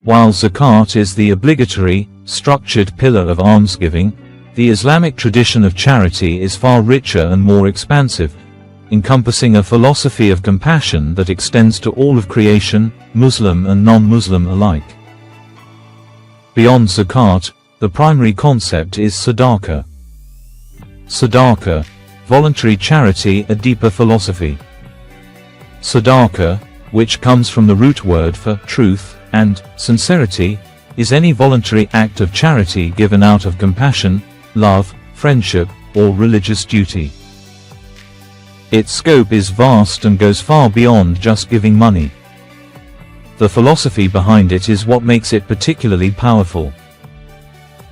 While zakat is the obligatory, structured pillar of almsgiving, the Islamic tradition of charity is far richer and more expansive, encompassing a philosophy of compassion that extends to all of creation, Muslim and non-Muslim alike. Beyond zakat, the primary concept is sadaqah. Sadaqah, voluntary charity, a deeper philosophy. Sadaqah, which comes from the root word for truth and sincerity, is any voluntary act of charity given out of compassion, love, friendship, or religious duty. Its scope is vast and goes far beyond just giving money. The philosophy behind it is what makes it particularly powerful.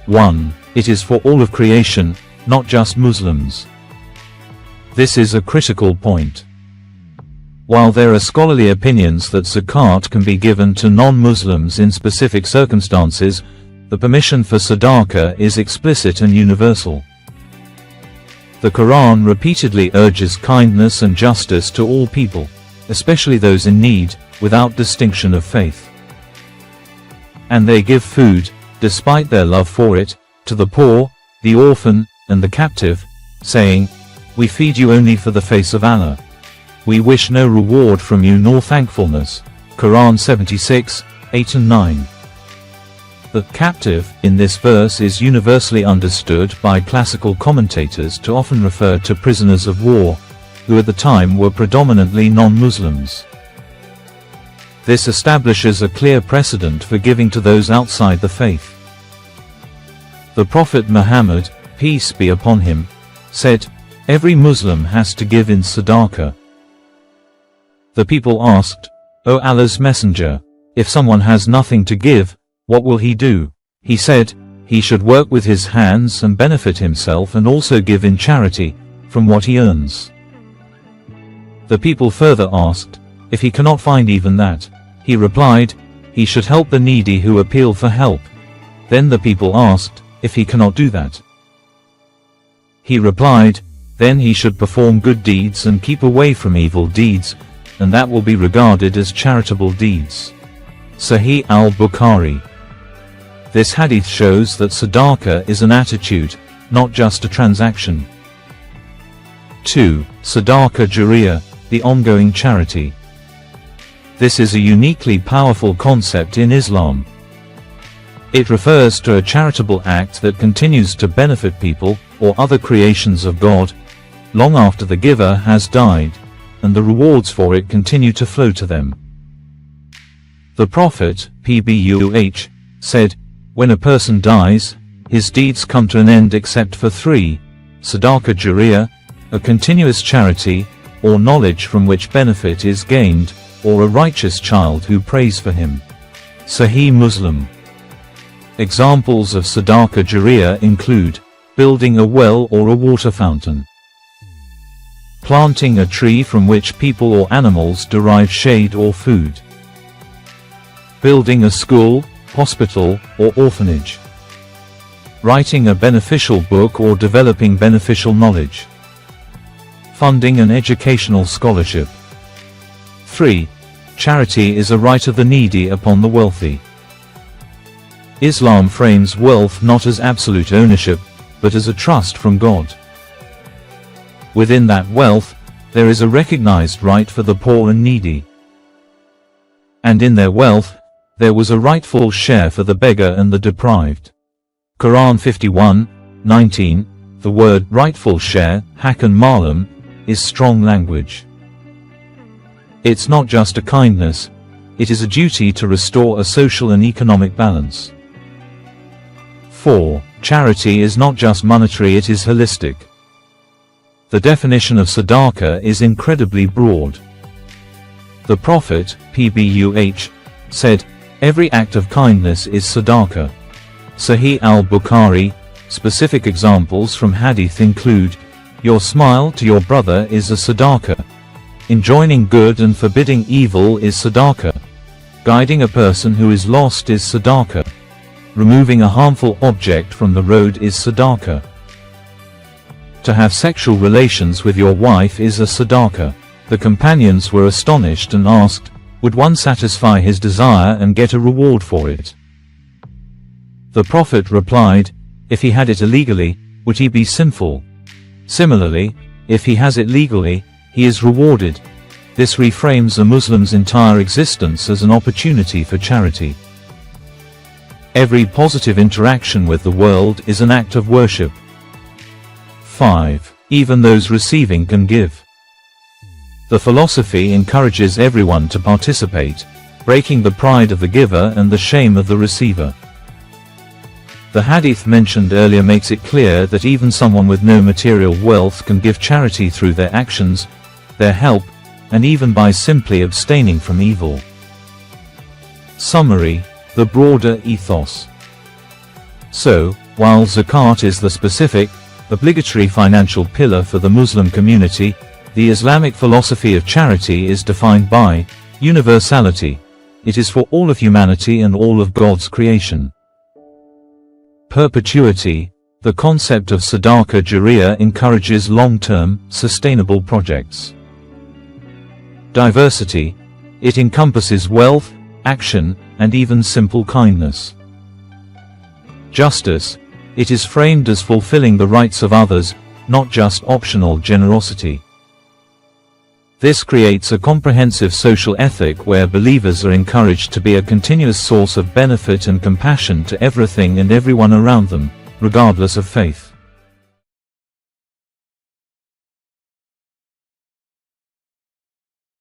1. It is for all of creation, not just Muslims. This is a critical point. While there are scholarly opinions that zakat can be given to non-Muslims in specific circumstances, the permission for sadaqah is explicit and universal. The Quran repeatedly urges kindness and justice to all people, especially those in need, without distinction of faith. And they give food, despite their love for it, to the poor, the orphan, and the captive, saying, "We feed you only for the face of Allah. We wish no reward from you nor thankfulness." Quran 76, 8 and 9. The captive in this verse is universally understood by classical commentators to often refer to prisoners of war, who at the time were predominantly non-Muslims. This establishes a clear precedent for giving to those outside the faith. The Prophet Muhammad, peace be upon him, said, "Every Muslim has to give in sadaqah." The people asked, "O Allah's Messenger, if someone has nothing to give, what will he do?" He said, "He should work with his hands and benefit himself and also give in charity, from what he earns." The people further asked, "If he cannot find even that?" He replied, "He should help the needy who appeal for help." Then the people asked, "If he cannot do that?" He replied, "Then he should perform good deeds and keep away from evil deeds, and that will be regarded as charitable deeds." Sahih al-Bukhari. This hadith shows that sadaqah is an attitude, not just a transaction. 2. Sadaqah Jariyah, the ongoing charity. This is a uniquely powerful concept in Islam. It refers to a charitable act that continues to benefit people, or other creations of God, long after the giver has died, and the rewards for it continue to flow to them. The Prophet, Pbuh, said, "When a person dies, his deeds come to an end except for 3, sadaqah jariyah, a continuous charity, or knowledge from which benefit is gained, or a righteous child who prays for him." Sahih Muslim. Examples of sadaqah jariyah include building a well or a water fountain, planting a tree from which people or animals derive shade or food, building a school, hospital, or orphanage, writing a beneficial book or developing beneficial knowledge, funding an educational scholarship. 3. Charity is a right of the needy upon the wealthy. Islam frames wealth not as absolute ownership, but as a trust from God. Within that wealth, there is a recognized right for the poor and needy. And in their wealth, there was a rightful share for the beggar and the deprived. Quran 51:19, the word rightful share, haqqan ma'lum, is strong language. It's not just a kindness, it is a duty to restore a social and economic balance. 4. Charity is not just monetary, it is holistic. The definition of sadaqah is incredibly broad. The Prophet, Pbuh, said, "Every act of kindness is sadaqah." Sahih al-Bukhari. Specific examples from hadith include, "Your smile to your brother is a sadaqah. Enjoining good and forbidding evil is sadaqah. Guiding a person who is lost is sadaqah. Removing a harmful object from the road is sadaqah. To have sexual relations with your wife is a sadaqah." The companions were astonished and asked, Would one satisfy his desire and get a reward for it? The Prophet replied, if he had it illegally, would he be sinful? Similarly, if he has it legally, he is rewarded. This reframes a Muslim's entire existence as an opportunity for charity. Every positive interaction with the world is an act of worship. 5. Even those receiving can give. The philosophy encourages everyone to participate, breaking the pride of the giver and the shame of the receiver. The hadith mentioned earlier makes it clear that even someone with no material wealth can give charity through their actions, their help, and even by simply abstaining from evil. Summary: the broader ethos. So, while zakat is the specific, obligatory financial pillar for the Muslim community, the Islamic philosophy of charity is defined by universality. It is for all of humanity and all of God's creation. Perpetuity. The concept of Sadaqah Jariyah encourages long-term, sustainable projects. Diversity. It encompasses wealth, action, and even simple kindness. Justice. It is framed as fulfilling the rights of others, not just optional generosity. This creates a comprehensive social ethic where believers are encouraged to be a continuous source of benefit and compassion to everything and everyone around them, regardless of faith.